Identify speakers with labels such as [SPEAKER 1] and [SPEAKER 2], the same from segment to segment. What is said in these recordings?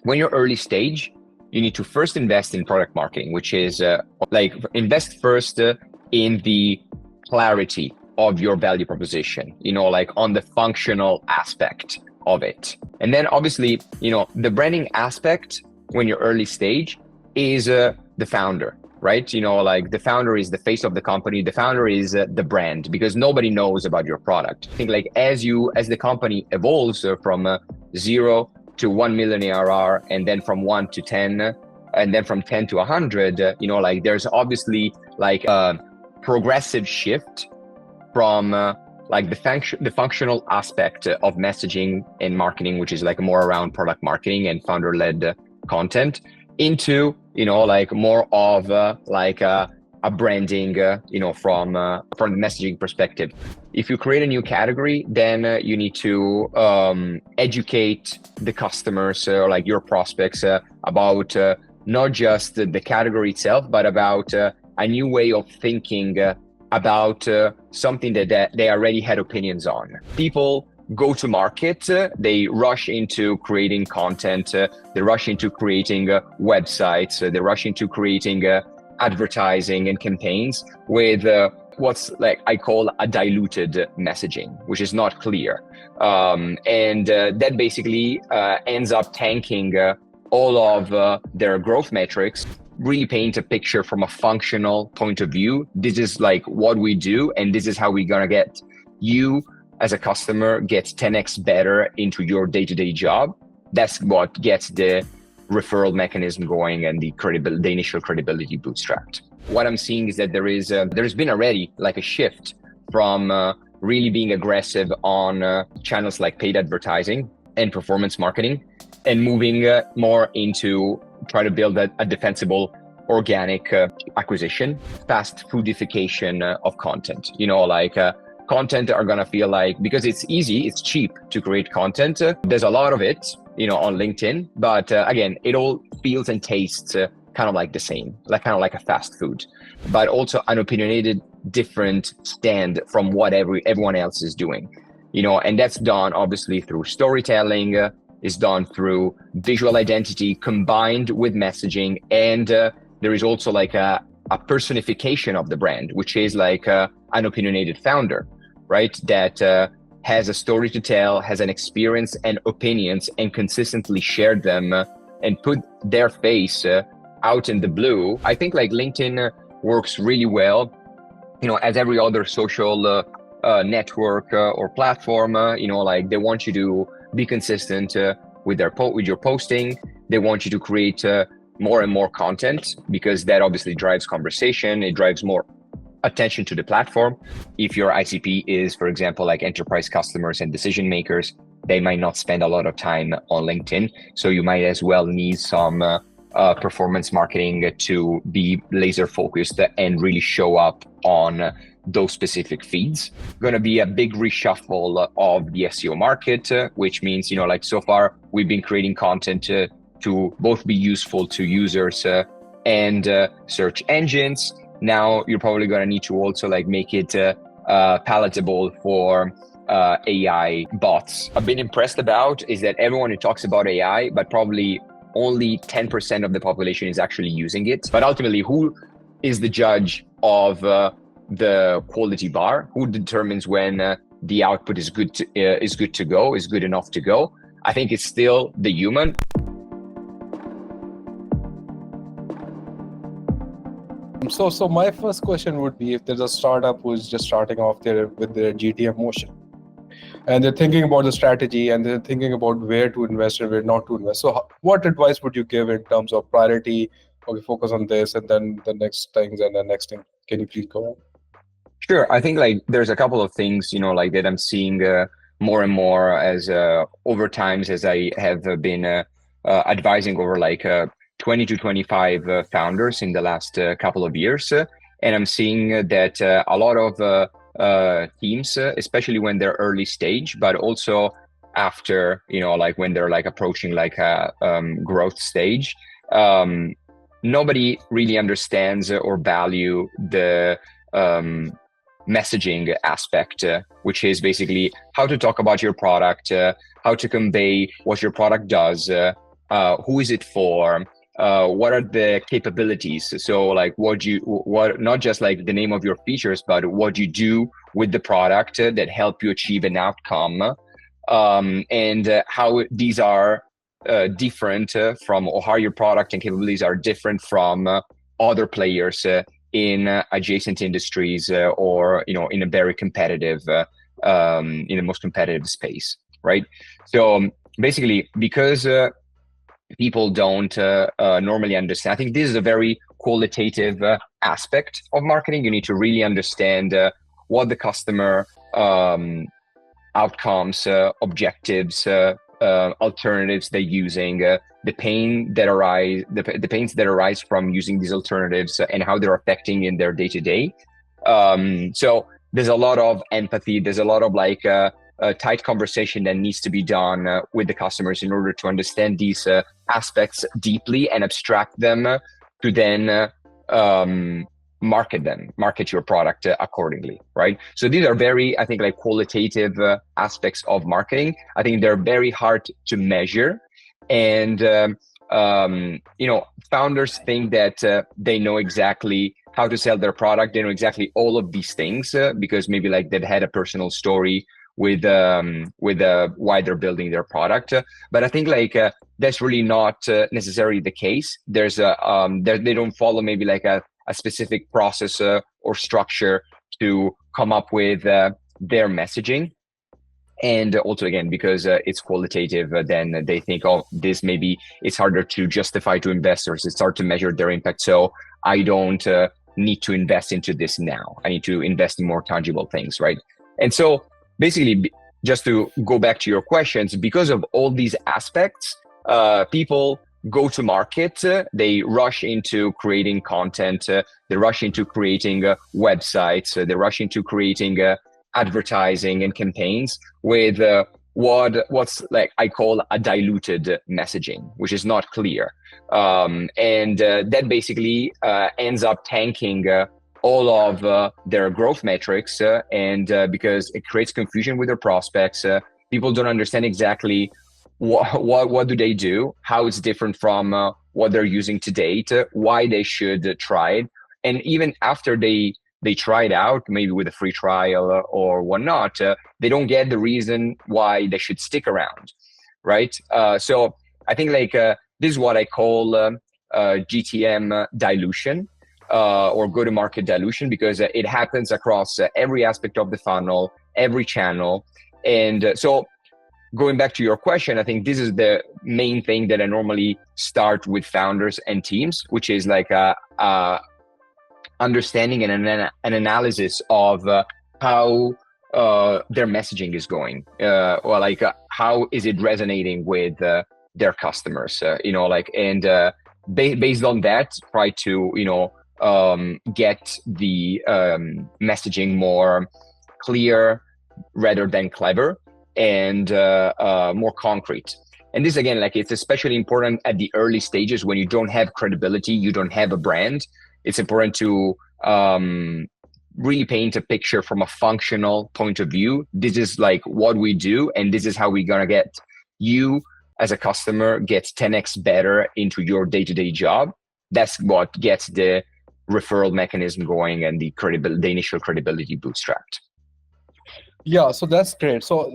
[SPEAKER 1] when you're early stage, you need to first invest in product marketing, which is invest first in the clarity of your value proposition, on the functional aspect of it. And then obviously, the branding aspect when you're early stage is the founder, right? The founder is the face of the company. The founder is the brand, because nobody knows about your product. I think as the company evolves from 0 to 1 million ARR, and then from 1 to 10, and then from 10 to 100, there's obviously a progressive shift from the functional aspect of messaging and marketing, which is more around product marketing and founder-led content, into more of a branding from the messaging perspective. If you create a new category, then you need to educate the customers or your prospects about not just the category itself, but about a new way of thinking about something that they already had opinions on. People go to market, they rush into creating content, they rush into creating websites, they rush into creating advertising and campaigns with what's I call a diluted messaging, which is not clear. And that basically ends up tanking all of their growth metrics. Really paint a picture from a functional point of view. This is what we do, and this is how we're gonna get you as a customer gets 10x better into your day-to-day job. That's what gets the referral mechanism going and the initial credibility bootstrapped. What I'm seeing is that there's been already a shift from really being aggressive on channels like paid advertising and performance marketing, and moving more into try to build a defensible organic acquisition, fast foodification of content. Content are gonna feel because it's easy, it's cheap to create content. There's a lot of it, on LinkedIn, but again, it all feels and tastes kind of the same, kind of like a fast food, but also an opinionated, different stand from what everyone else is doing, and that's done obviously through storytelling, is done through visual identity combined with messaging, and there is also a personification of the brand, which is an opinionated founder, right? That has a story to tell, has an experience and opinions, and consistently shared them and put their face out in the blue. I think LinkedIn works really well, as every other social network or platform. They want you to be consistent with your posting. They want you to create more and more content, because that obviously drives conversation. It drives more attention to the platform. If your ICP is, for example, enterprise customers and decision makers, they might not spend a lot of time on LinkedIn. So you might as well need some performance marketing to be laser focused and really show up on those specific feeds. Going to be a big reshuffle of the SEO market, which means, so far we've been creating content to both be useful to users and search engines. Now you're probably going to need to also make it palatable for AI bots. I've been impressed about is that everyone who talks about AI, but probably only 10% of the population is actually using it. But ultimately, who is the judge of the quality bar? Who determines when the output is good to go, is good enough to go? I think it's still the human.
[SPEAKER 2] So my first question would be, if there's a startup who's just starting off with their GTM motion, and they're thinking about the strategy, and they're thinking about where to invest and where not to invest. So what advice would you give in terms of priority? Okay, focus on this, and then the next things, and the next thing. Can you please go on?
[SPEAKER 1] Sure. I think there's a couple of things, that I'm seeing more and more as over times, as I have been advising over 20 to 25 founders in the last couple of years. And I'm seeing that a lot of teams, especially when they're early stage, but also after, when they're approaching a growth stage, nobody really understands or value the messaging aspect, which is basically how to talk about your product, how to convey what your product does, who is it for, what are the capabilities? So like what not just like the name of your features, but what you do with the product that help you achieve an outcome, and how these are different from, or how your product and capabilities are different from other players in adjacent industries, or in a very competitive, in the most competitive space, right? So basically, because people don't normally understand. I think this is a very qualitative aspect of marketing. You need to really understand what the customer outcomes, objectives, alternatives they're using, the pains that arise from using these alternatives, and how they're affecting in their day-to-day. So there's a lot of empathy. There's a lot of like a tight conversation that needs to be done with the customers in order to understand these aspects deeply and abstract them to then market your product accordingly, right? So these are very, I think, like qualitative aspects of marketing. I think they're very hard to measure, and founders think that they know exactly how to sell their product. They know exactly all of these things because maybe like they've had a personal story with why they're building their product. But I think like that's really not necessarily the case. There's they don't follow maybe like a specific process or structure to come up with their messaging. And also, again, because it's qualitative, then they think, oh, this maybe it's harder to justify to investors. It's hard to measure their impact. So I don't need to invest into this now. I need to invest in more tangible things, right? And so basically, just to go back to your questions, because of all these aspects, people go to market, they rush into creating content, they rush into creating websites, they rush into creating advertising and campaigns with what's like I call a diluted messaging, which is not clear. And that basically ends up tanking all of their growth metrics, and because it creates confusion with their prospects. People don't understand exactly what do they do, how it's different from what they're using to date, why they should try it. And even after they try it out, maybe with a free trial or whatnot, they don't get the reason why they should stick around, right? So I think like this is what I call GTM dilution, or go-to-market dilution, because it happens across every aspect of the funnel, every channel. And so going back to your question, I think this is the main thing that I normally start with founders and teams, which is like understanding and an analysis of how their messaging is going, or like how is it resonating with their customers, and based on that, try to get the messaging more clear rather than clever, and more concrete. And this, again, like it's especially important at the early stages when you don't have credibility, you don't have a brand. It's important to really paint a picture from a functional point of view. This is like what we do, and this is how we're gonna get you as a customer get 10x better into your day-to-day job. That's what gets the referral mechanism going and the initial credibility bootstrapped.
[SPEAKER 2] Yeah, so that's great. So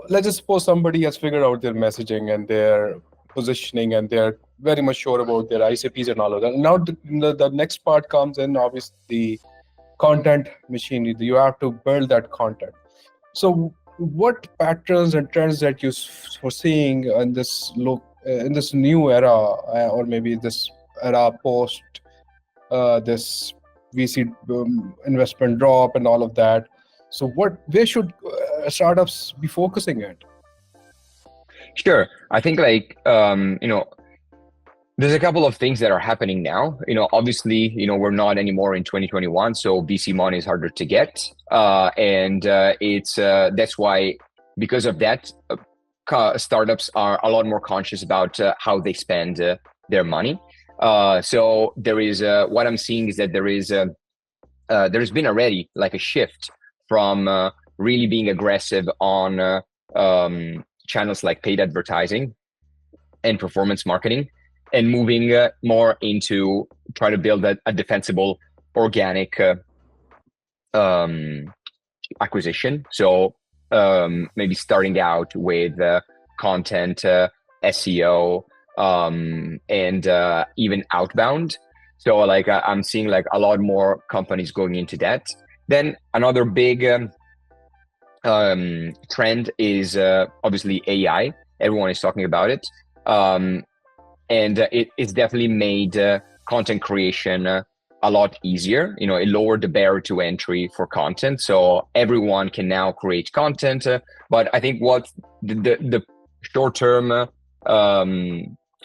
[SPEAKER 2] let's just suppose somebody has figured out their messaging and their positioning, and they're very much sure about their ICPs and all of that. Now the next part comes in, obviously, the content machine. You have to build that content. So what patterns and trends that you're foreseeing in this new era, or maybe this era post this VC investment drop and all of that? So where should startups be focusing at?
[SPEAKER 1] Sure. I think like, there's a couple of things that are happening now. Obviously, we're not anymore in 2021, so VC money is harder to get. And it's that's why, because of that, startups are a lot more conscious about how they spend their money. So there is, what I'm seeing is that there's been already like a shift from really being aggressive on channels like paid advertising, and performance marketing, and moving more into try to build a defensible organic acquisition. So maybe starting out with content, SEO, and even outbound. So like I'm seeing like a lot more companies going into that. Then another big trend is obviously AI. Everyone is talking about it. And it's definitely made content creation a lot easier. It lowered the barrier to entry for content. So everyone can now create content. But I think what the short-term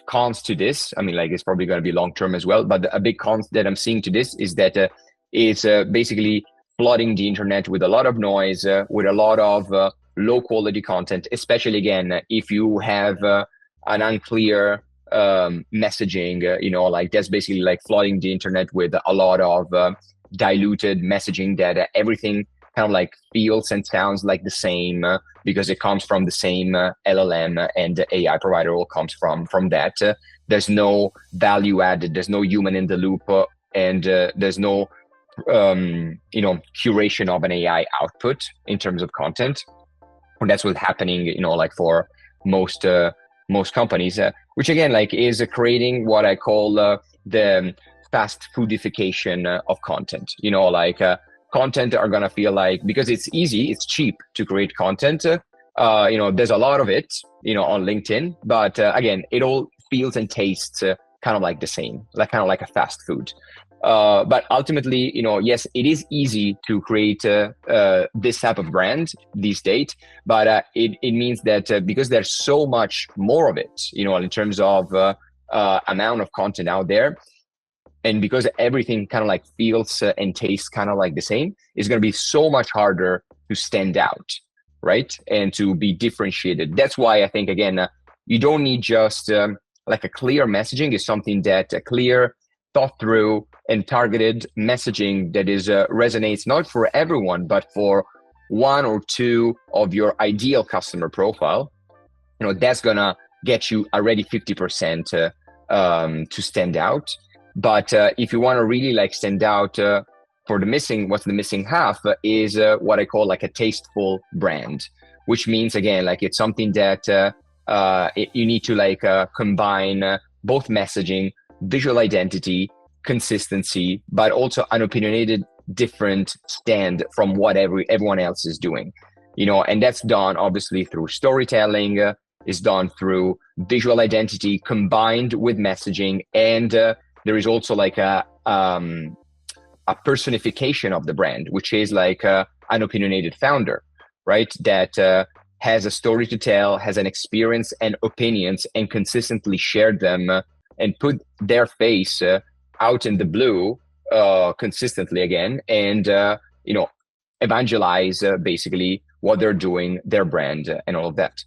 [SPEAKER 1] cons to this, I mean, like it's probably going to be long-term as well, but a big cons that I'm seeing to this is that it's basically flooding the internet with a lot of noise, with a lot of low-quality content, especially, again, if you have an unclear messaging, like that's basically like flooding the internet with a lot of diluted messaging that everything kind of like feels and sounds like the same because it comes from the same LLM and the AI provider all comes from that. There's no value added, there's no human in the loop, and there's no curation of an AI output in terms of content. And that's what's happening, like for most companies, which again, like is creating what I call the fast foodification of content. Content are gonna feel like, because it's easy, it's cheap to create content. There's a lot of it, on LinkedIn, but again, it all feels and tastes kind of like the same, like kind of like a fast food. But ultimately, yes, it is easy to create this type of brand these days, but it means that because there's so much more of it, in terms of amount of content out there, and because everything kind of like feels and tastes kind of like the same, it's going to be so much harder to stand out, right? And to be differentiated. That's why I think, again, you don't need just like a clear messaging. Is something that a clear, thought through and targeted messaging that is resonates not for everyone, but for one or two of your ideal customer profile. That's gonna get you already 50% to stand out. But if you want to really like stand out for what's the missing half is what I call like a tasteful brand, which means, again, like it's something that you need to like combine both messaging, visual identity, consistency, but also an opinionated, different stand from what everyone else is doing. And that's done obviously through storytelling, is done through visual identity combined with messaging, and there is also like a personification of the brand, which is like an opinionated founder, right? That has a story to tell, has an experience and opinions, and consistently shared them and put their face out in the blue consistently again, and evangelize basically what they're doing, their brand, and all of that.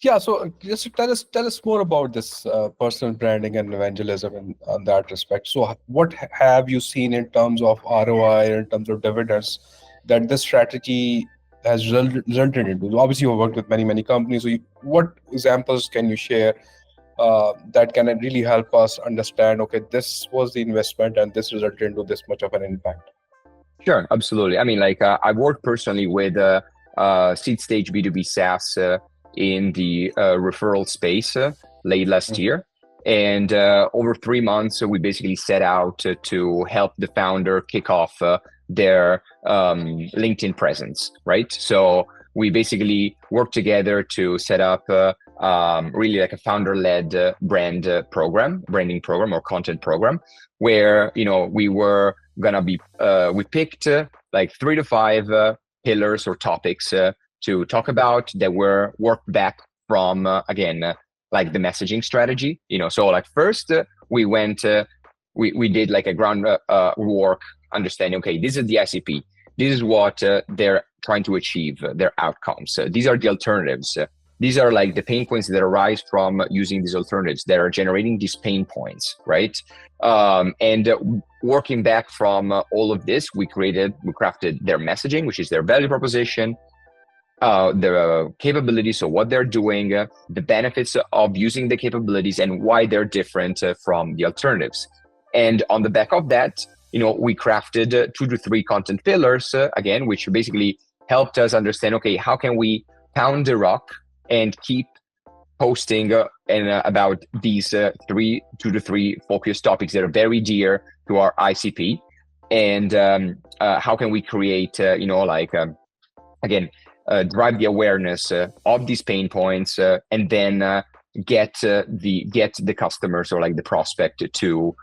[SPEAKER 2] Yeah, so just tell us more about this personal branding and evangelism on that respect. So what have you seen in terms of ROI, in terms of dividends, that this strategy has resulted into? Obviously, you've worked with many companies. So what examples can you share that can really help us understand, okay, this was the investment and this resulted into this much of an impact?
[SPEAKER 1] Sure, absolutely. I mean, like I worked personally with seed stage B2B SaaS in the referral space late last year. And over 3 months, we basically set out to help the founder kick off their LinkedIn presence, right? So we basically worked together to set up really like a founder-led branding program or content program, where we were gonna be we picked like 3 to 5 pillars or topics to talk about that were worked back from again like the messaging strategy. So like first we went we did like a ground work, understanding, okay, this is the ICP, this is what they're trying to achieve, their outcomes, these are the alternatives, these are like the pain points that arise from using these alternatives that are generating these pain points, right? And working back from all of this, we crafted their messaging, which is their value proposition, the capabilities, so what they're doing, the benefits of using the capabilities, and why they're different from the alternatives. And on the back of that, we crafted 2 to 3 content pillars, again, which basically helped us understand, okay, how can we pound the rock and keep posting about these 2 to 3 focus topics that are very dear to our ICP, and how can we create, again, drive the awareness of these pain points, and then get the customers, or like the prospect, to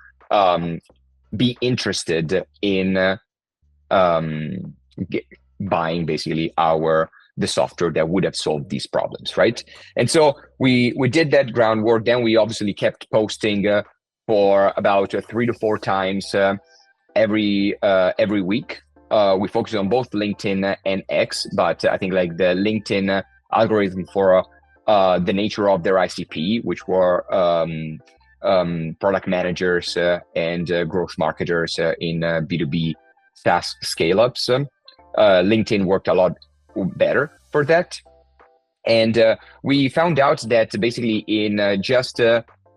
[SPEAKER 1] be interested in buying basically the software that would have solved these problems, right? And so we did that groundwork. Then we obviously kept posting for about 3 to 4 times every week. We focus on both LinkedIn and X, but I think like the LinkedIn algorithm for the nature of their ICP, which were product managers and growth marketers in B2B SaaS scale-ups. LinkedIn worked a lot better for that. And we found out that basically in just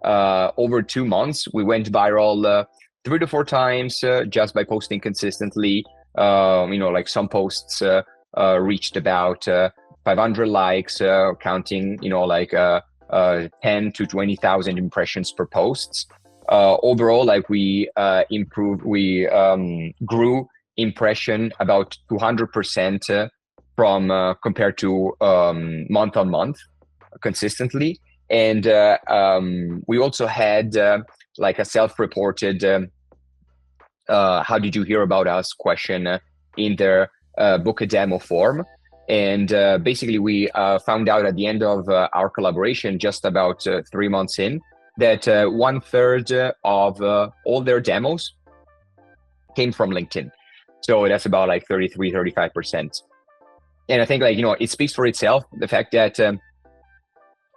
[SPEAKER 1] over 2 months, we went viral 3 to 4 times just by posting consistently. Like some posts reached about 500 likes, counting, 10 to 20,000 impressions per posts. Overall, like we grew impression about 200% from compared to month on month consistently. And we also had like a self-reported how did you hear about us question in their book a demo form. And basically we found out at the end of our collaboration, just about 3 months in, that 1/3 of all their demos came from LinkedIn. So that's about like 35%. And I think it speaks for itself, the fact that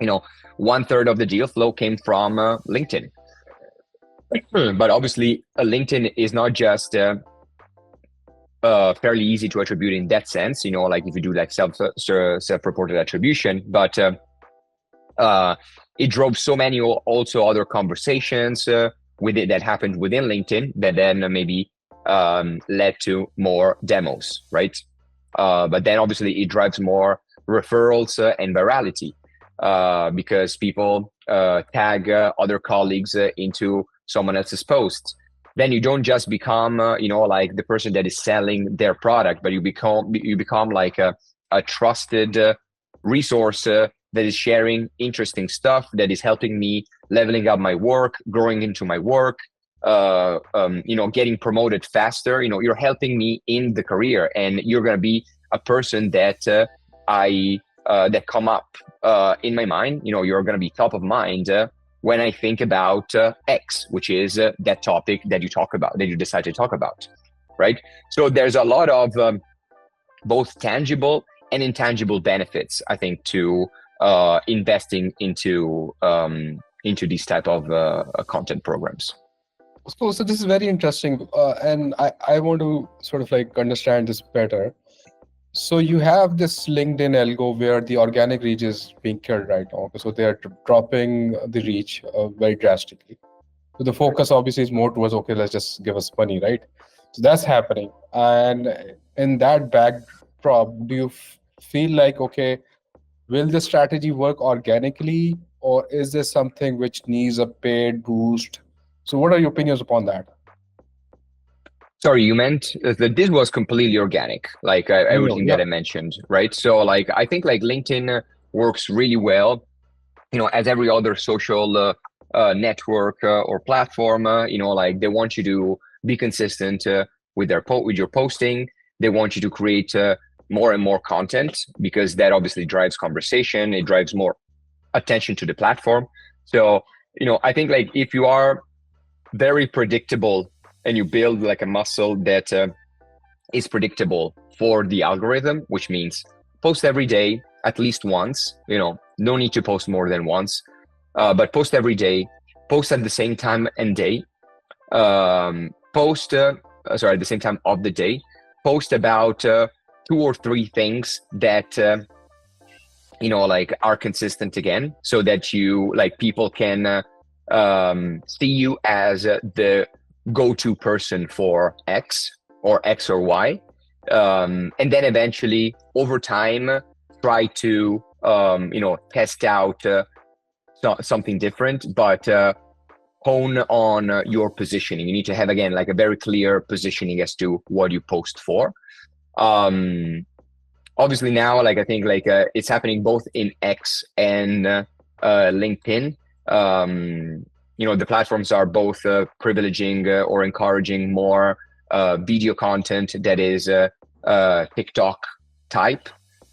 [SPEAKER 1] 1/3 of the deal flow came from LinkedIn. But obviously LinkedIn is not just fairly easy to attribute in that sense, like if you do like self-reported attribution, but it drove so many also other conversations with it that happened within LinkedIn that then maybe led to more demos, right? But then obviously it drives more referrals and virality because people tag other colleagues into someone else's posts. Then you don't just become like the person that is selling their product, but you become like a trusted resource that is sharing interesting stuff, that is helping me leveling up my work, growing into my work, getting promoted faster. You're helping me in the career, and you're going to be a person that that come up in my mind. You're going to be top of mind when I think about X, which is that topic that you decide to talk about, right? So there's a lot of both tangible and intangible benefits, I think, to investing into these type of content programs.
[SPEAKER 2] So this is very interesting, and I want to sort of like understand this better. So you have this LinkedIn algo where the organic reach is being killed right now. So they are dropping the reach very drastically. So the focus obviously is more towards, okay, let's just give us money, right? So that's happening. And in that backdrop, do you feel like, okay, will the strategy work organically, or is there something which needs a paid boost? So what are your opinions upon that?
[SPEAKER 1] Sorry, you meant that this was completely organic, like everything
[SPEAKER 2] Yeah.
[SPEAKER 1] that I mentioned, right? So like I think like LinkedIn works really well, as every other social network or platform. Like they want you to be consistent with your posting. They want you to create more and more content, because that obviously drives conversation. It drives more attention to the platform. So I think like if you are very predictable and you build like a muscle that is predictable for the algorithm, which means post every day at least once, no need to post more than once, but post every day, post at the same time and day, at the same time of the day, post about 2 or 3 things that like are consistent again, so that you like people can see you as the go-to person for X or Y, and then eventually over time try to test out something different, but hone on your positioning. You need to have, again, like a very clear positioning as to what you post for. Obviously now, like I think like it's happening both in X and LinkedIn. The platforms are both privileging or encouraging more video content that is TikTok type.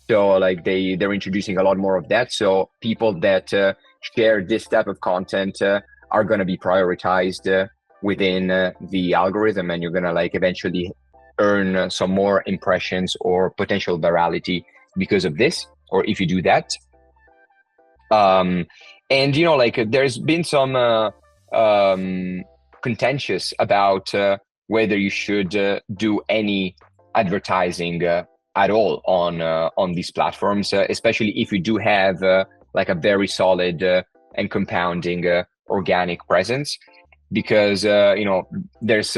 [SPEAKER 1] So like they're introducing a lot more of that. So people that share this type of content are going to be prioritized within the algorithm, and you're going to like eventually earn some more impressions or potential virality because of this, or if you do that. And there's been some contentious about whether you should do any advertising at all on these platforms, especially if you do have like a very solid and compounding organic presence. Because there's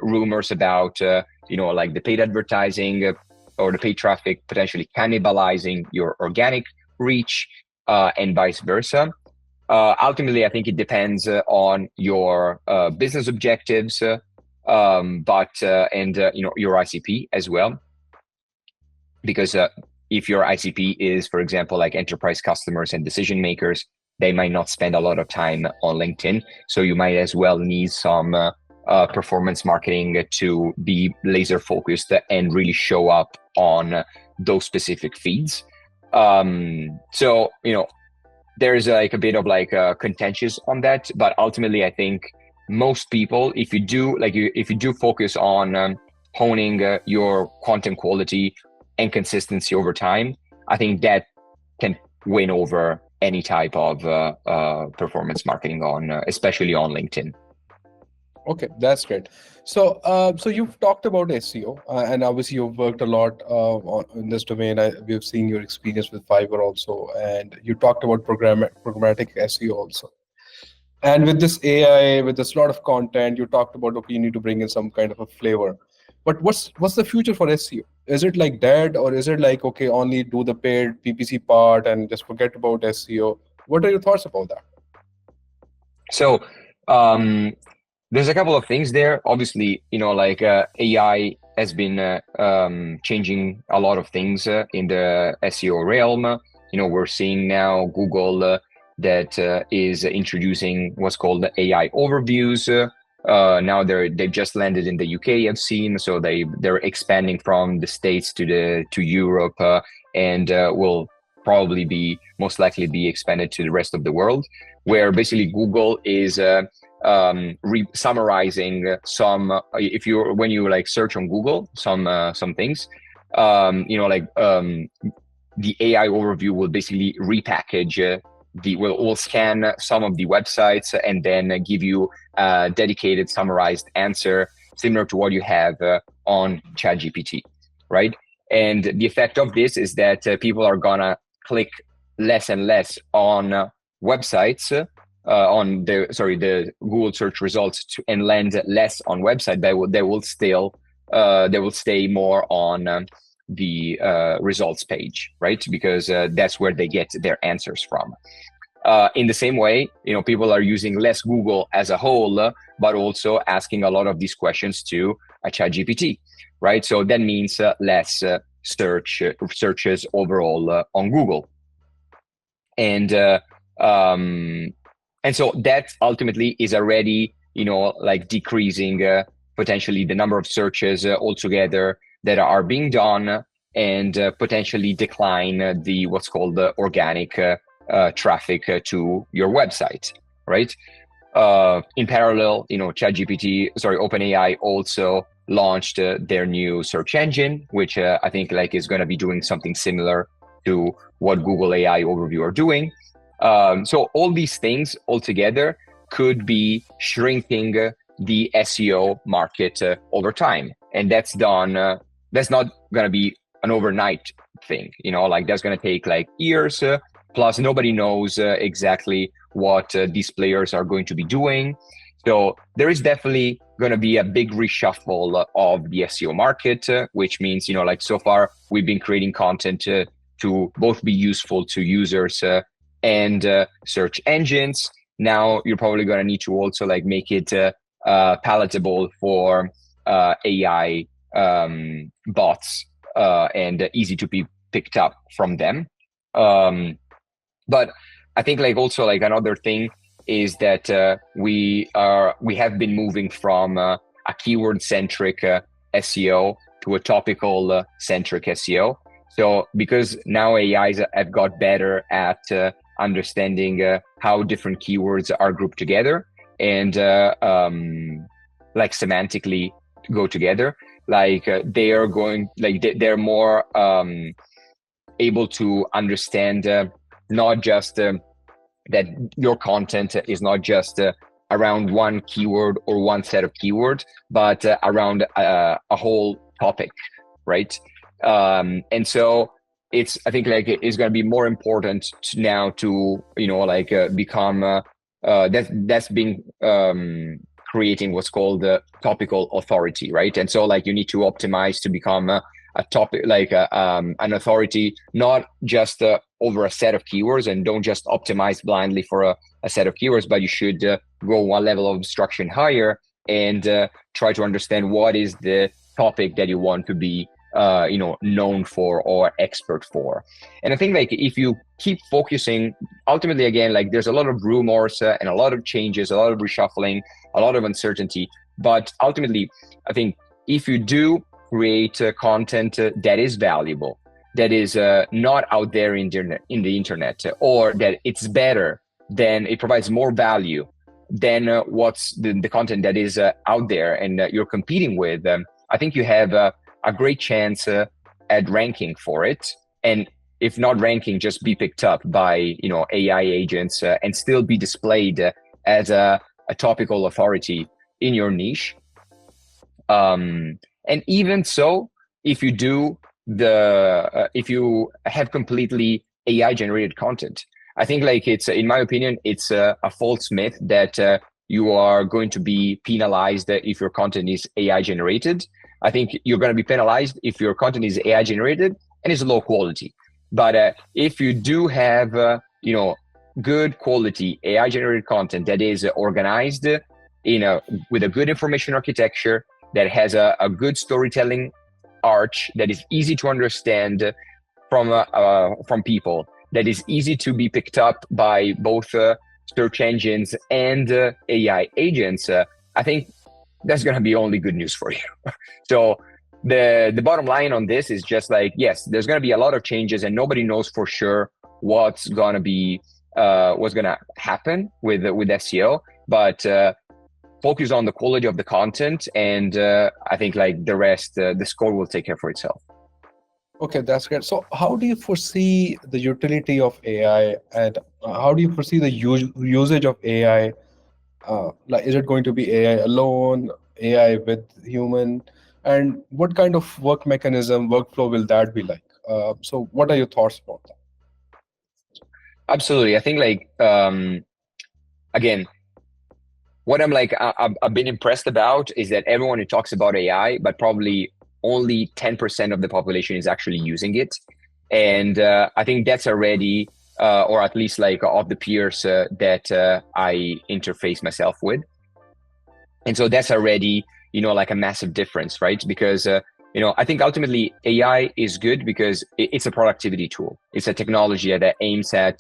[SPEAKER 1] rumors about like the paid advertising or the paid traffic potentially cannibalizing your organic reach, and vice versa. Ultimately, I think it depends on your business objectives, but your ICP as well. Because if your ICP is, for example, like enterprise customers and decision makers, they might not spend a lot of time on LinkedIn. So you might as well need some performance marketing to be laser focused and really show up on those specific feeds. So there's like a bit of like contentious on that, but ultimately I think most people, if you do focus on honing your content quality and consistency over time, I think that can win over any type of performance marketing especially on LinkedIn.
[SPEAKER 2] Okay, that's great. So, so you've talked about SEO, and obviously you've worked a lot in this domain. We've seen your experience with Fiverr also, and you talked about programmatic SEO also. And with this AI, with this lot of content, you talked about, okay, you need to bring in some kind of a flavor. But what's the future for SEO? Is it like dead, or is it like, okay, only do the paid PPC part and just forget about SEO? What are your thoughts about that?
[SPEAKER 1] So there's a couple of things there. Obviously, AI has been changing a lot of things in the SEO realm. We're seeing now Google that is introducing what's called AI overviews. Now they've just landed in the UK, I've seen. So they're expanding from the States to Europe, and will probably most likely be expanded to the rest of the world, where basically Google is summarizing some, when you like search on Google some things, the AI overview will basically repackage will scan some of the websites and then give you a dedicated summarized answer similar to what you have on ChatGPT, right? And the effect of this is that people are gonna click less and less on websites on the Google search results and land less on website. They will stay more on the results page, right? Because that's where they get their answers from. In the same way, people are using less Google as a whole, but also asking a lot of these questions to a ChatGPT, right? So that means less searches overall on Google, and so that ultimately is already like decreasing potentially the number of searches altogether that are being done, and potentially decline the what's called the organic traffic to your website, right? In parallel, OpenAI also launched their new search engine, which I think like is going to be doing something similar to what Google AI Overview are doing. So all these things altogether could be shrinking the SEO market over time, and that's not going to be an overnight thing, like that's going to take like years, plus nobody knows exactly what these players are going to be doing. So there is definitely going to be a big reshuffle of the SEO market, which means, like so far we've been creating content to both be useful to users and search engines. Now you're probably going to need to also like make it palatable for AI bots and easy to be picked up from them. But I think like also like another thing is that we have been moving from a keyword centric SEO to a topical centric SEO. So because now AIs have got better at understanding how different keywords are grouped together and like semantically go together, like they are going like they're more able to understand not just that your content is not just around one keyword or one set of keywords, but around a whole topic, right? And so I think like it's going to be more important now to like become that's being creating what's called topical authority, right? And so like you need to optimize to become a topic, like an authority, not just over a set of keywords, and don't just optimize blindly for a set of keywords, but you should go one level of abstraction higher and try to understand what is the topic that you want to be known for or expert for. And I think like if you keep focusing, ultimately again, like there's a lot of rumors and a lot of changes, a lot of reshuffling, a lot of uncertainty, but ultimately I think if you do create content that is valuable, that is not out there in the internet, or that it's better, then it provides more value than what's the content that is out there and you're competing with. I think you have a great chance at ranking for it, and if not ranking, just be picked up by AI agents and still be displayed as a topical authority in your niche. And even so, if you do if you have completely AI generated content, I think like it's, in my opinion, it's a false myth that you are going to be penalized if your content is AI generated. I think you're going to be penalized if your content is AI generated and is low quality. But if you do have, good quality AI generated content that is organized with a good information architecture, that has a good storytelling arch, that is easy to understand from people, that is easy to be picked up by both search engines and AI agents, I think that's going to be only good news for you. So the bottom line on this is just like, yes, there's going to be a lot of changes and nobody knows for sure what's going to happen with SEO, but focus on the quality of the content, and I think like the rest, the score will take care for itself.
[SPEAKER 2] Okay, that's great. So how do you foresee the utility of AI, and how do you foresee the usage of AI? Like, is it going to be AI alone, AI with human, and what kind of workflow will that be like? So what are your thoughts about that?
[SPEAKER 1] Absolutely. I think like, again, what I've been impressed about is that everyone who talks about AI, but probably only 10% of the population is actually using it. And I think that's already, or at least like of the peers that I interface myself with. And so that's already, like a massive difference, right? Because, I think ultimately AI is good because it's a productivity tool. It's a technology that aims at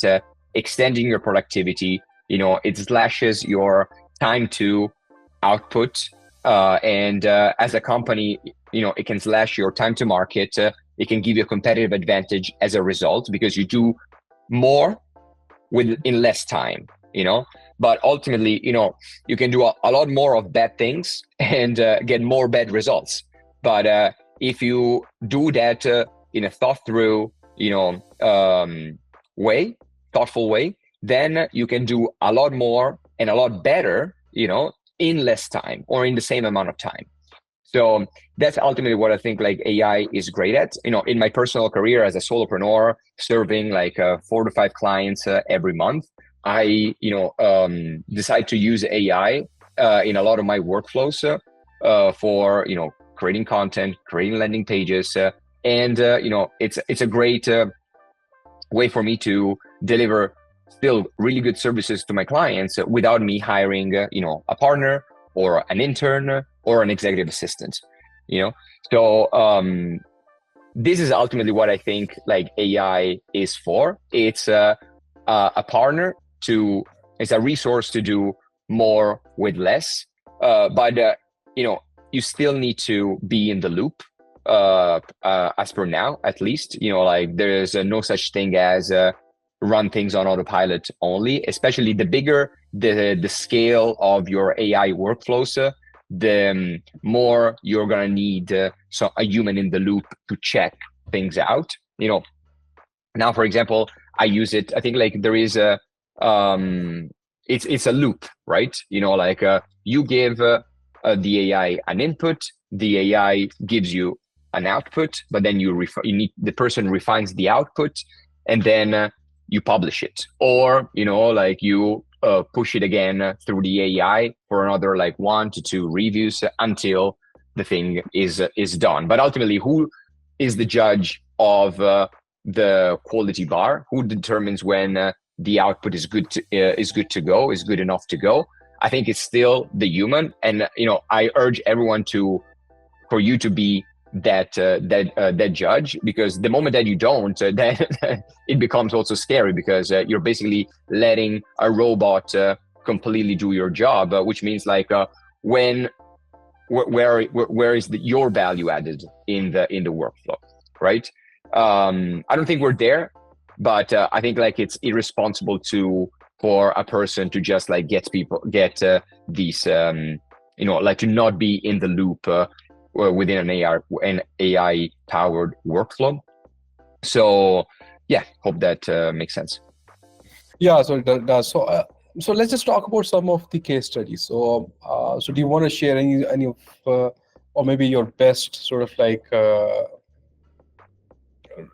[SPEAKER 1] extending your productivity. It slashes your time to output, and as a company, it can slash your time to market. It can give you a competitive advantage as a result because you do more in less time. But ultimately, you can do a lot more of bad things and get more bad results. But if you do that in a thoughtful way, then you can do a lot more and a lot better, in less time or in the same amount of time. So that's ultimately what I think like AI is great at. In my personal career as a solopreneur, serving like 4 to 5 clients every month, I decide to use AI in a lot of my workflows for creating content, creating landing pages, and it's a great way for me to deliver still really good services to my clients without me hiring a partner or an intern or an executive assistant. So this is ultimately what I think like AI is for. It's a partner it's a resource to do more with less, but you still need to be in the loop, as per now, at least. Like there's no such thing as run things on autopilot only. Especially the bigger the scale of your AI workflows, the more you're gonna need a human in the loop to check things out. Now, for example, I use it. I think like there is a it's a loop, right? Like you give the AI an input, the AI gives you an output, but then the person refines the output, and then you publish it, or like you push it again through the AI for another like 1 to 2 reviews until the thing is done. But ultimately, who is the judge of the quality bar? Who determines when the output is good to go, is good enough to go? I think it's still the human, and I urge everyone for you to be that judge, because the moment that you don't, then it becomes also scary, because you're basically letting a robot completely do your job, which means like where is your value added in the workflow, right? I don't think we're there, but I think like it's irresponsible for a person to just like get these like to not be in the loop within an AI powered workflow. So yeah, hope that makes sense.
[SPEAKER 2] Yeah, so it does. So let's just talk about some of the case studies. So do you want to share any of or maybe your best sort of like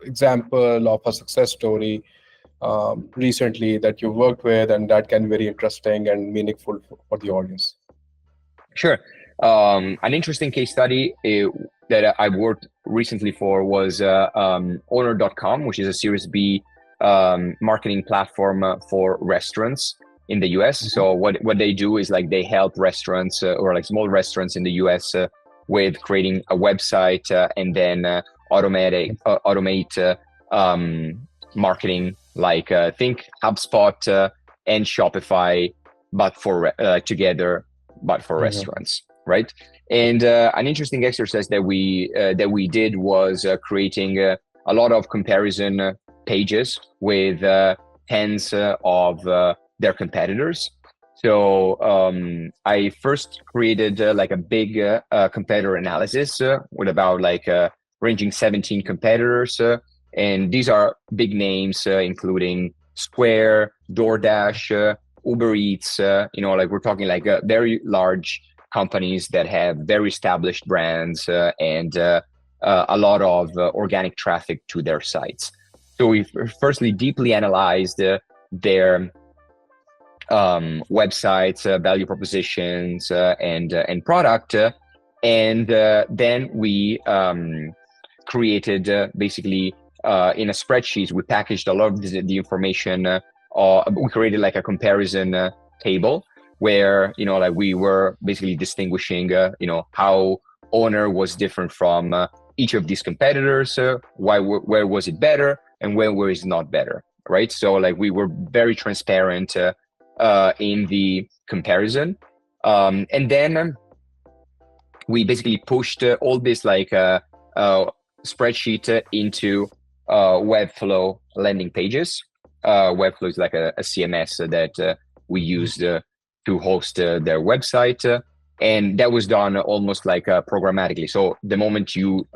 [SPEAKER 2] example of a success story recently that you worked with, and that can be very interesting and meaningful for the audience?
[SPEAKER 1] Sure. An interesting case study that I worked recently for was Owner.com, which is a Series B marketing platform for restaurants in the US. Mm-hmm. So what they do is like they help restaurants or like small restaurants in the US with creating a website and then automate marketing, like think HubSpot and Shopify, but for together, but for restaurants, right? And an interesting exercise that we did was creating a lot of comparison pages with tens of their competitors. So I first created like a big competitor analysis with about like ranging 17 competitors, and these are big names including Square, DoorDash, Uber Eats. Like we're talking like very large companies that have very established brands and a lot of organic traffic to their sites. So we firstly deeply analyzed their websites, value propositions, and product, and then we created basically in a spreadsheet. We packaged a lot of the information. We created like a comparison table where like we were basically distinguishing how Owner was different from each of these competitors, where was it better and where was it not better, right? So like we were very transparent in the comparison, and then we basically pushed all this like spreadsheet into Webflow landing pages. Webflow is like a CMS that we used to host their website, and that was done almost like programmatically. So the moment you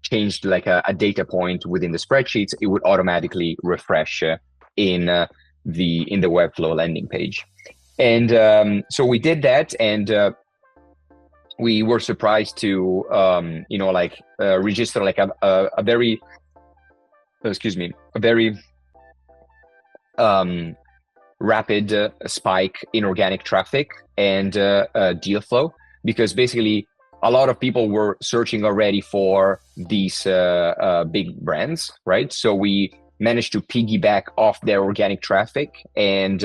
[SPEAKER 1] changed like a data point within the spreadsheets, it would automatically refresh in the Webflow landing page. And so we did that, and we were surprised to register like a very a very rapid spike in organic traffic and deal flow, because basically a lot of people were searching already for these big brands, right? So we managed to piggyback off their organic traffic and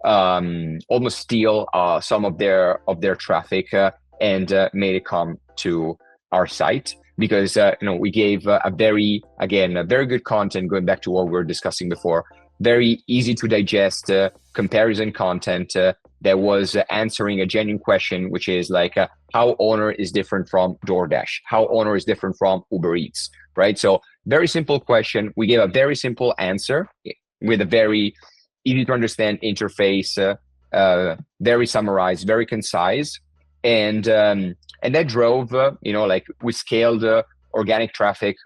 [SPEAKER 1] almost steal some of their traffic and made it come to our site, because we gave a very good content, going back to what we were discussing before, very easy to digest comparison content that was answering a genuine question, which is like how Honor is different from DoorDash, how Honor is different from Uber Eats, right? So very simple question. We gave a very simple answer with a very easy to understand interface, very summarized, very concise, and that drove we scaled organic traffic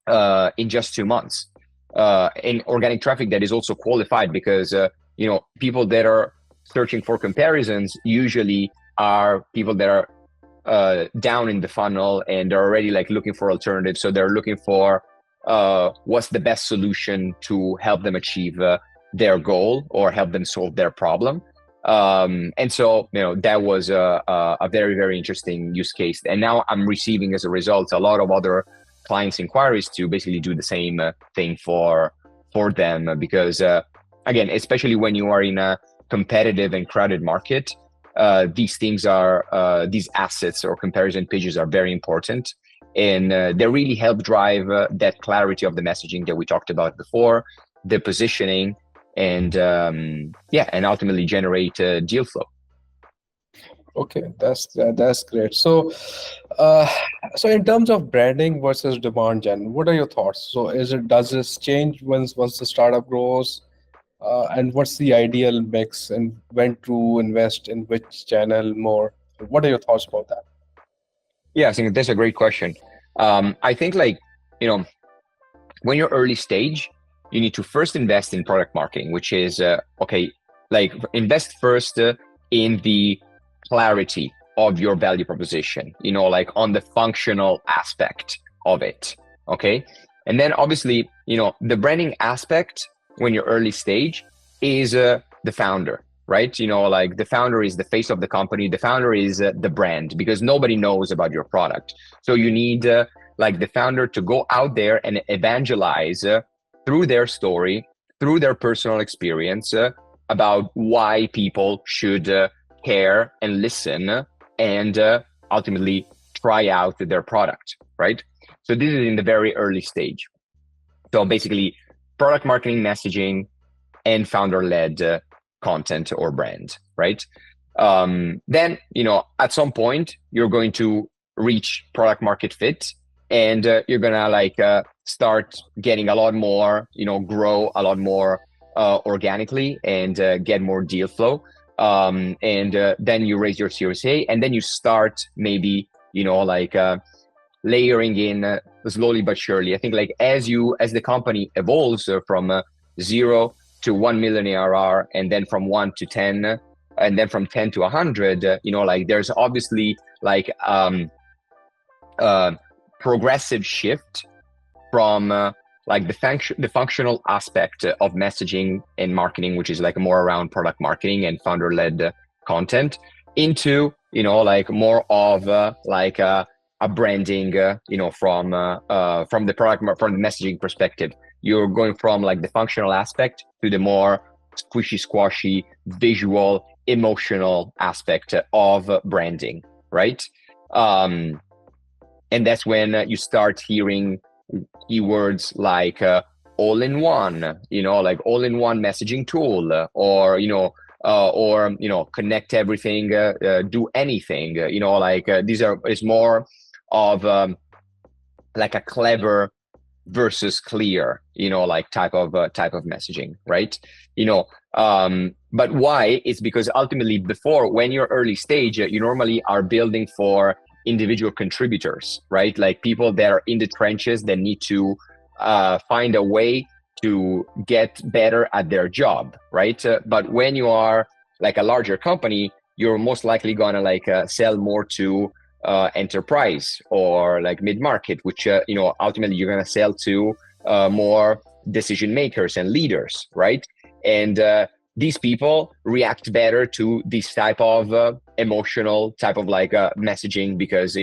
[SPEAKER 1] in just 2 months. In organic traffic that is also qualified, because people that are searching for comparisons usually are people that are down in the funnel and are already like looking for alternatives. So they're looking for what's the best solution to help them achieve their goal or help them solve their problem. And so that was a very, very interesting use case. And now I'm receiving, as a result, a lot of other clients' inquiries to basically do the same thing for them, because again, especially when you are in a competitive and crowded market, these things are these assets or comparison pages are very important, and they really help drive that clarity of the messaging that we talked about before, the positioning, and and ultimately generate deal flow.
[SPEAKER 2] Okay, that's great. So, so in terms of branding versus demand gen, what are your thoughts? So, does this change once the startup grows, and what's the ideal mix, and when to invest in which channel more? What are your thoughts about that?
[SPEAKER 1] Yeah, I think that's a great question. I think when you're early stage, you need to first invest in product marketing, which is invest first in the clarity of your value proposition, on the functional aspect of it. Okay. And then obviously, the branding aspect when you're early stage is the founder, right? The founder is the face of the company. The founder is the brand, because nobody knows about your product. So you need the founder to go out there and evangelize through their story, through their personal experience about why people should care and listen and ultimately try out their product, right? So this is in the very early stage. So basically, product marketing, messaging, and founder-led content or brand, right? Then, at some point, you're going to reach product market fit, and you're gonna start getting a lot more, grow a lot more organically and get more deal flow. And then you raise your Series A, and then you start maybe, layering in slowly but surely. I think as the company evolves from 0 to 1 million ARR, and then from 1 to 10, and then from 10 to 100, there's obviously progressive shift from the functional aspect of messaging and marketing, which is more around product marketing and founder-led content, into more of a branding, from the product, from the messaging perspective. You're going from the functional aspect to the more squishy, visual, emotional aspect of branding, right? And that's when you start hearing keywords like all-in-one, all-in-one messaging tool, or connect everything, do anything, is more of a clever versus clear, type of messaging, right? But why? It's because ultimately, before, when you're early stage, you normally are building for individual contributors, right? People that are in the trenches that need to find a way to get better at their job, right? But when you are a larger company, you're most likely gonna like sell more to enterprise or like mid-market, which ultimately you're gonna sell to more decision makers and leaders, right? And these people react better to this type of emotional type of like messaging, because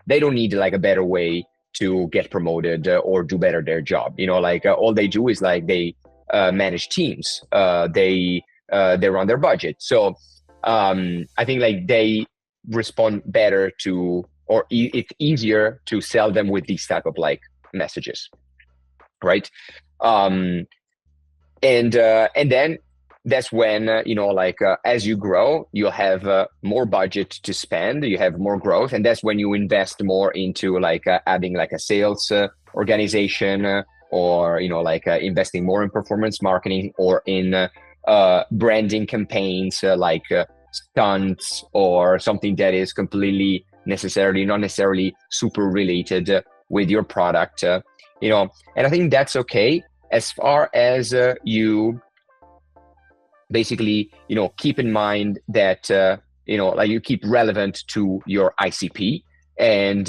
[SPEAKER 1] they don't need like a better way to get promoted or do better their job. All they do is like they manage teams, they run their budget. So I think like they respond better to, or it's easier to sell them with these type of like messages, right? And then that's when as you grow, you'll have more budget to spend, you have more growth, and that's when you invest more into like adding like a sales organization, or investing more in performance marketing or in branding campaigns, like stunts or something that is completely not necessarily super related with your product, and I think that's okay, as far as you basically keep in mind that you keep relevant to your ICP, and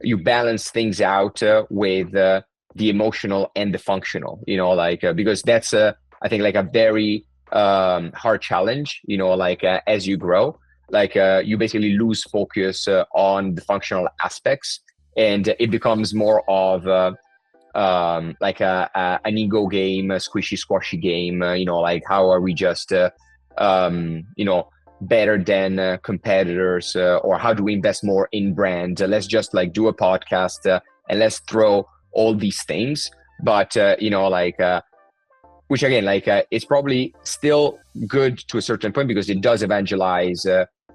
[SPEAKER 1] you balance things out with the emotional and the functional, because that's I think like a very hard challenge, as you grow, you basically lose focus on the functional aspects, and it becomes more of an ego game, a squishy squashy game, how are we just better than competitors, or how do we invest more in brand, let's just like do a podcast and let's throw all these things. But which again, it's probably still good to a certain point, because it does evangelize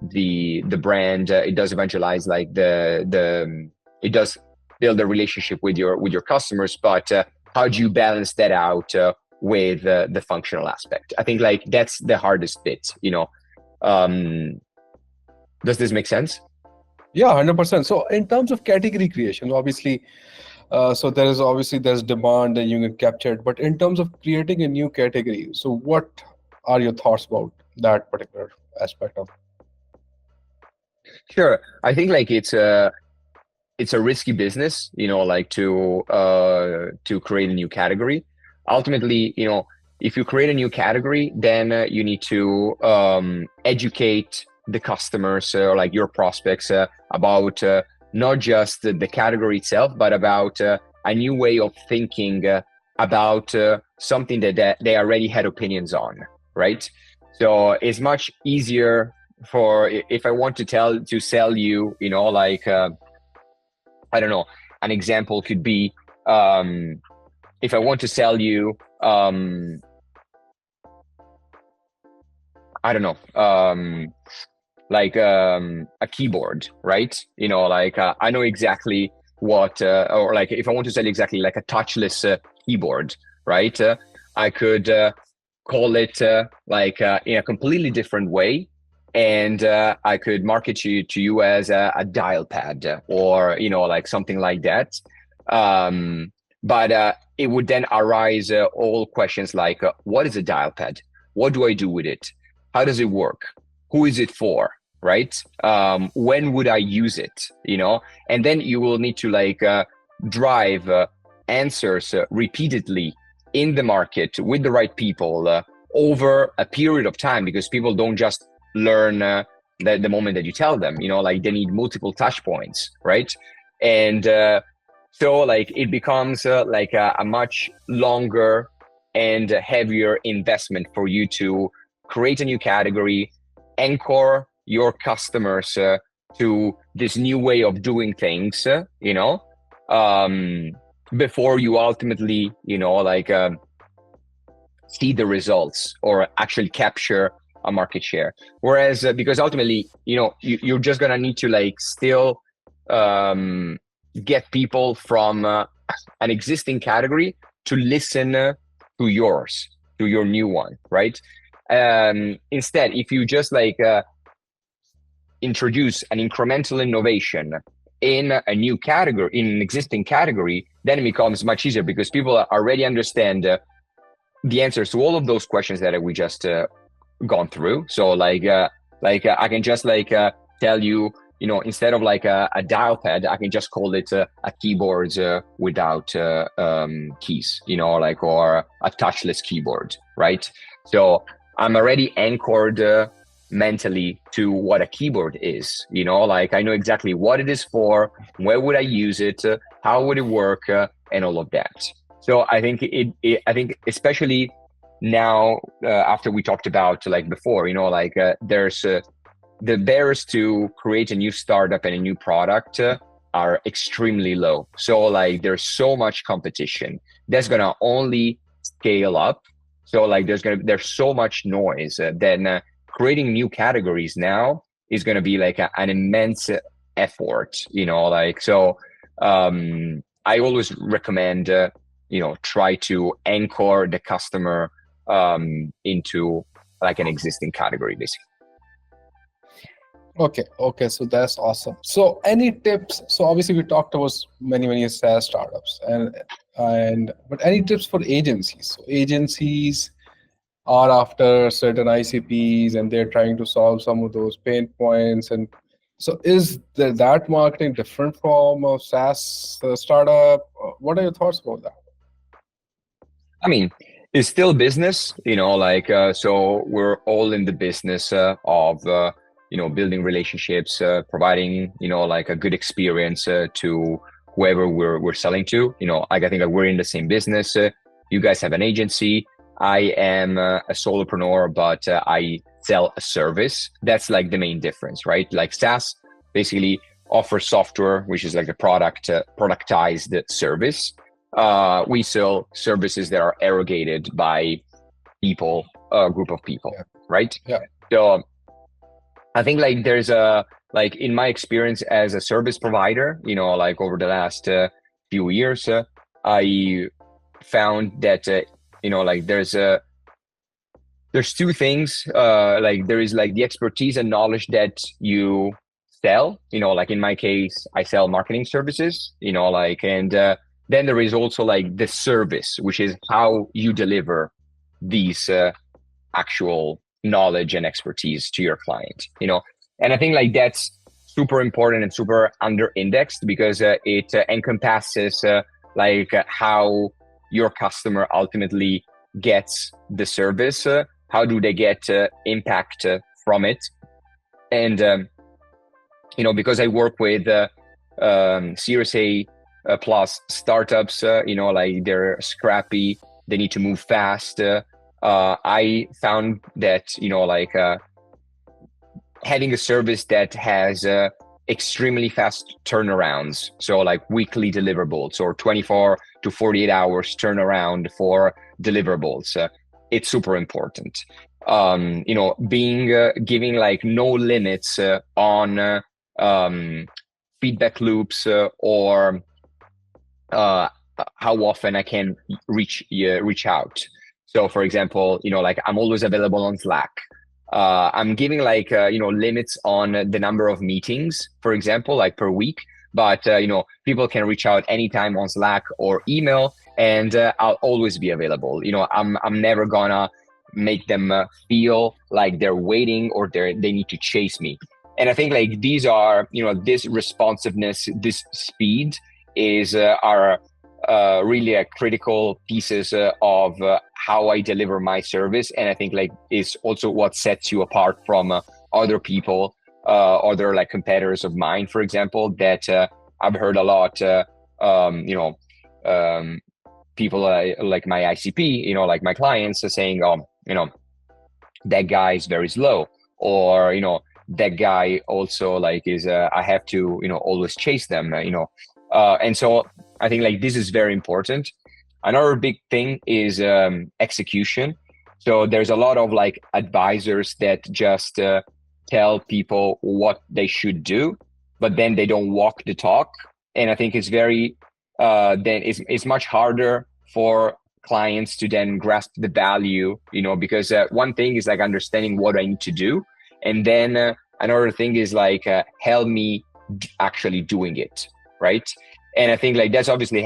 [SPEAKER 1] the brand, it does evangelize like it does build a relationship with your customers. But how do you balance that out with the functional aspect? I think like that's the hardest bit. Does this make sense?
[SPEAKER 2] Yeah, 100%. So in terms of category creation, obviously, there's demand and you can capture it. But in terms of creating a new category, so what are your thoughts about that particular aspect of it?
[SPEAKER 1] Sure. I think like it's a risky business, to create a new category. Ultimately, if you create a new category, then you need to educate the customers, or like your prospects, about not just the category itself, but about a new way of thinking about something that they already had opinions on, right? So it's much easier if I want to sell you, I don't know, an example could be, if I want to sell you, I don't know, a keyboard, right? I know exactly what, or like if I want to sell exactly like a touchless keyboard, right? I could call it in a completely different way, and I could market to you as a dial pad, or something like that. But it would then arise all questions like, what is a dial pad? What do I do with it? How does it work? Who is it for? Right? When would I use it? And then you will need to drive answers repeatedly in the market with the right people over a period of time, because people don't just learn the moment that you tell them. They need multiple touch points, right? And so it becomes a much longer and heavier investment for you to create a new category, anchor your customers to this new way of doing things, before you ultimately, see the results or actually capture a market share. Whereas, because ultimately, you're just gonna need to still get people from an existing category to listen to your new one, right? Instead, if you just introduce an incremental innovation in a new category, in an existing category, then it becomes much easier, because people already understand the answers to all of those questions that we just gone through. So I can just tell you, instead of a dial pad, I can just call it a keyboard without keys, or a touchless keyboard, right? So I'm already anchored mentally to what a keyboard is, I know exactly what it is for, where would I use it, how would it work, and all of that. So I think I think especially now, after we talked about before, there's the barriers to create a new startup and a new product are extremely low. So there's so much competition that's gonna only scale up. So there's so much noise then creating new categories now is gonna be an immense effort. So I always recommend try to anchor the customer into an existing category, basically.
[SPEAKER 2] Okay, so that's awesome. So any tips? So obviously we talked about many SaaS startups, but any tips for agencies? So agencies are after certain ICPs and they're trying to solve some of those pain points. And so is that marketing different from a SaaS startup? What are your thoughts about that?
[SPEAKER 1] I mean, it's still business, so we're all in the business of building relationships, providing a good experience to whoever we're selling to. I think that we're in the same business. You guys have an agency. I am a solopreneur, but I sell a service. That's the main difference, right? SaaS basically offers software, which is a productized service. We sell services that are aggregated by people, a group of people, right?
[SPEAKER 2] Yeah.
[SPEAKER 1] So I think there's in my experience as a service provider, over the last few years, I found that there's two things. There is the expertise and knowledge that you sell. In my case, I sell marketing services. And then there is also the service, which is how you deliver these actual knowledge and expertise to your client. And I think that's super important and super under indexed because it encompasses how your customer ultimately gets the service. How do they get impact from it? And because I work with Series A plus startups, they're scrappy, they need to move fast. I found that having a service that has extremely fast turnarounds, so weekly deliverables or 24 to 48 hours turnaround for deliverables, it's super important. Giving no limits on feedback loops or how often I can reach out. So for example, I'm always available on Slack. I'm giving limits on the number of meetings, for example, per week, but people can reach out anytime on Slack or email, and I'll always be available. I'm never gonna make them feel like they're waiting or they need to chase me. And I think these are, this responsiveness, this speed are really critical pieces of how I deliver my service. And I think is also what sets you apart from other people, other competitors of mine, for example, that I've heard a lot, people like my ICP, my clients are saying, that guy is very slow, or, that guy also is, I have to, always chase them, and so I think this is very important. Another big thing is execution. So there's a lot of advisors that just tell people what they should do, but then they don't walk the talk. And I think it's very then it's much harder for clients to then grasp the value, because one thing is understanding what I need to do, and then another thing is help me actually doing it, right? And I think that's obviously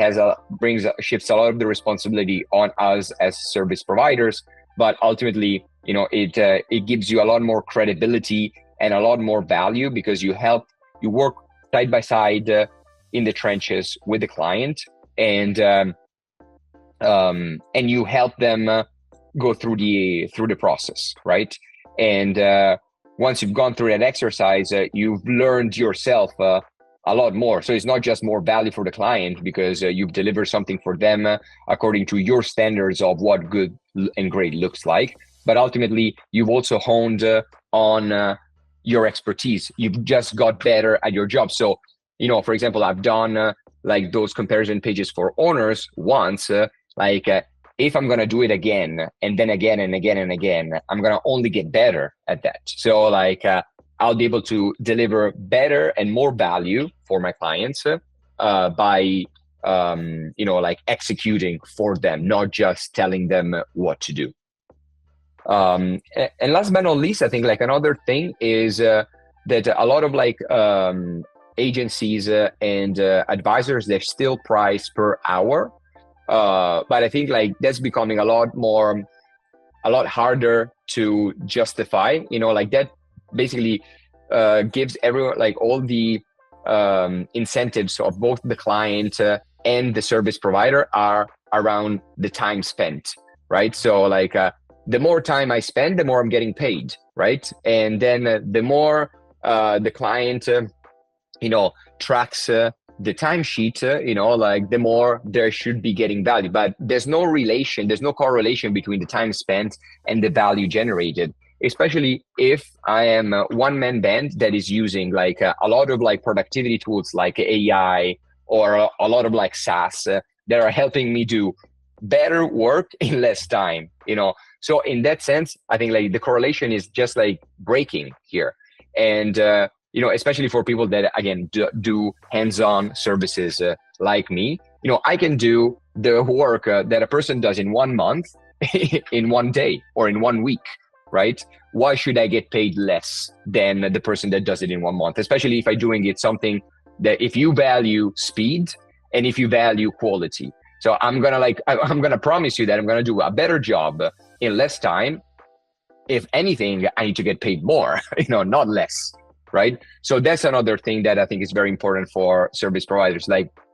[SPEAKER 1] shifts a lot of the responsibility on us as service providers, but ultimately, it gives you a lot more credibility and a lot more value because you work side by side in the trenches with the client, and you help them go through the process, right? And once you've gone through that exercise, you've learned yourself a lot more. So it's not just more value for the client because you've delivered something for them according to your standards of what good and great looks like, but ultimately you've also honed on your expertise. You've just got better at your job. So, for example, I've done like those comparison pages for owners once, if I'm going to do it again and then again and again and again, I'm going to only get better at that. So I'll be able to deliver better and more value for my clients by executing for them, not just telling them what to do. And last but not least, I think another thing is that a lot of agencies and advisors, they're still priced per hour. But I think that's becoming a lot harder to justify, that basically gives everyone all the incentives of both the client and the service provider are around the time spent, right? So the more time I spend, the more I'm getting paid, right? And then the more the client tracks the timesheet, the more there should be getting value. But there's no correlation between the time spent and the value generated, especially if I am a one-man band that is using a lot of productivity tools like AI or a lot of SaaS that are helping me do better work in less time, So in that sense, I think the correlation is just breaking here. And especially for people that again do hands-on services like me, I can do the work that a person does in 1 month in 1 day or in 1 week, right? Why should I get paid less than the person that does it in 1 month? Especially if I'm doing it something that if you value speed and if you value quality. So I'm gonna promise you that I'm gonna do a better job in less time. If anything, I need to get paid more, not less. Right. So that's another thing that I think is very important for service providers,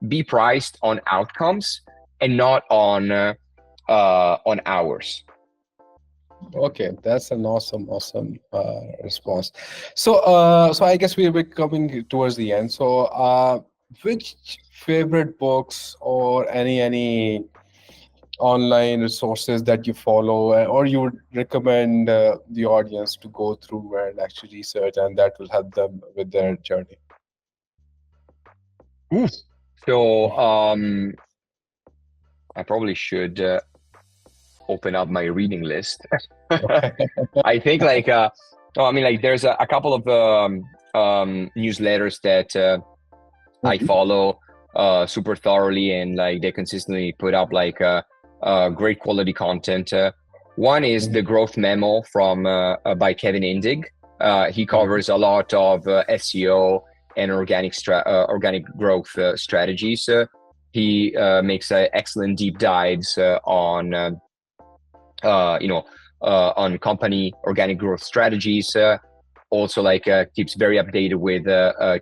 [SPEAKER 1] be priced on outcomes and not on hours.
[SPEAKER 2] Okay, that's an awesome response. So I guess we're coming towards the end. So which favorite books or any online resources that you follow or you would recommend the audience to go through and actually research, and that will help them with their journey?
[SPEAKER 1] So I probably should open up my reading list. I think there's a couple of newsletters that I follow super thoroughly, and they consistently put up great quality content. One is the Growth Memo from by Kevin Indig. He covers a lot of SEO and organic growth strategies. He makes excellent deep dives on company organic growth strategies. Also keeps very updated with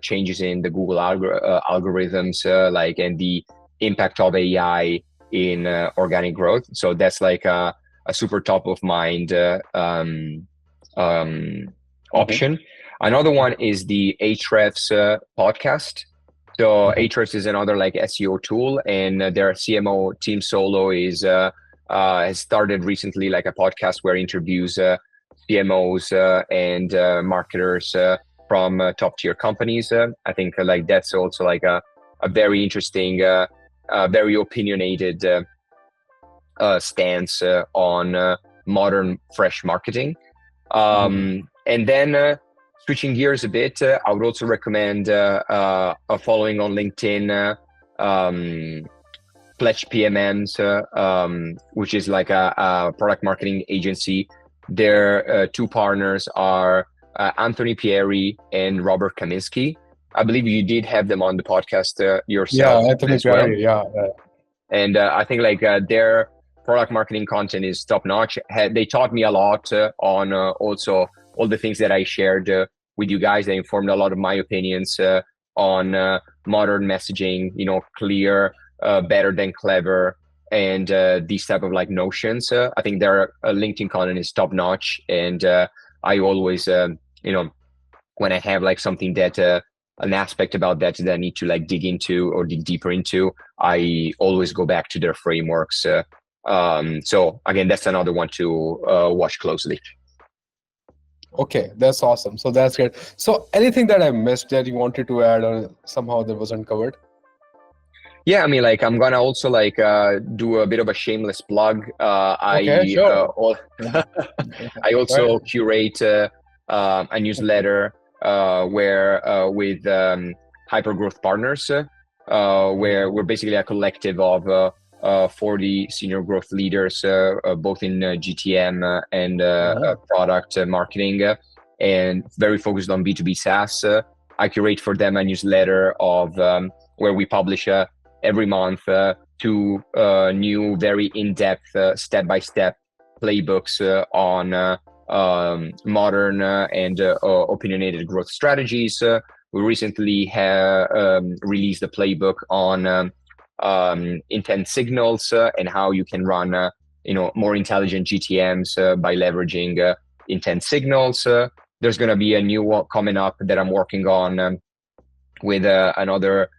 [SPEAKER 1] changes in the Google algorithms, and the impact of AI in organic growth. So that's a super top of mind option. Another one is the Ahrefs podcast. So Ahrefs is another SEO tool, and their CMO Tim Solo has started recently a podcast where he interviews CMOs and marketers from top tier companies. I think that's also a very interesting, very opinionated stance on modern fresh marketing. And then switching gears a bit, I would also recommend following on LinkedIn Pledge PMMs, which is a product marketing agency. Their two partners are Anthony Pieri and Robert Kaminsky. I believe you did have them on the podcast yourself.
[SPEAKER 2] Yeah, Anthony Pieri, yeah.
[SPEAKER 1] And I think they're product marketing content is top notch. They taught me a lot on also all the things that I shared with you guys. They informed a lot of my opinions on modern messaging, clear, better than clever, and these type of like notions. I think their LinkedIn content is top notch, and I always, when I have like something that an aspect about that I need to like dig into or dig deeper into, I always go back to their frameworks. So again, that's another one to watch closely.
[SPEAKER 2] Okay, that's awesome. So that's great. So anything that I missed that you wanted to add or somehow that wasn't covered?
[SPEAKER 1] Yeah, I mean, like I'm gonna also like do a bit of a shameless plug.
[SPEAKER 2] Okay, sure.
[SPEAKER 1] I also curate a newsletter where with Hypergrowth Partners, where we're basically a collective of 40 senior growth leaders, both in GTM and product marketing, and very focused on B2B SaaS. I curate for them a newsletter of where we publish every month two new, very in-depth, step-by-step playbooks on modern and opinionated growth strategies. We recently have released a playbook on intent signals and how you can run more intelligent GTMs by leveraging intent signals. There's going to be a new one coming up that I'm working on with another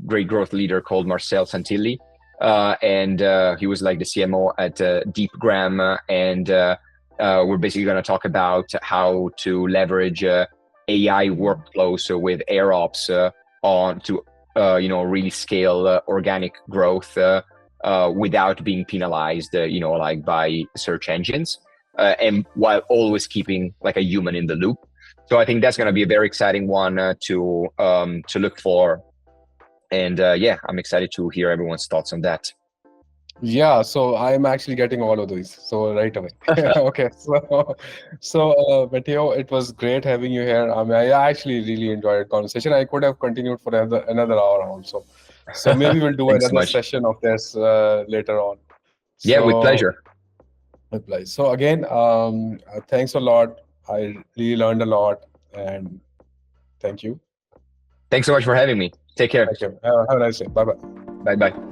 [SPEAKER 1] great growth leader called Marcel Santilli, and he was like the CMO at DeepGram, and we're basically going to talk about how to leverage AI workflows with AirOps on to really scale organic growth without being penalized, like by search engines, and while always keeping like a human in the loop. So I think that's going to be a very exciting one to look for. And I'm excited to hear everyone's thoughts on that.
[SPEAKER 2] Yeah, so I'm actually getting all of these, so right away. Okay, so Matteo, it was great having you here. I mean, I actually really enjoyed the conversation. I could have continued for another hour also. So maybe we'll do another session of this later on.
[SPEAKER 1] Yeah, with pleasure.
[SPEAKER 2] So again, thanks a lot. I really learned a lot, and thank you.
[SPEAKER 1] Thanks so much for having me. Take care.
[SPEAKER 2] Thank you. Have a nice day. Bye-bye.
[SPEAKER 1] Bye-bye.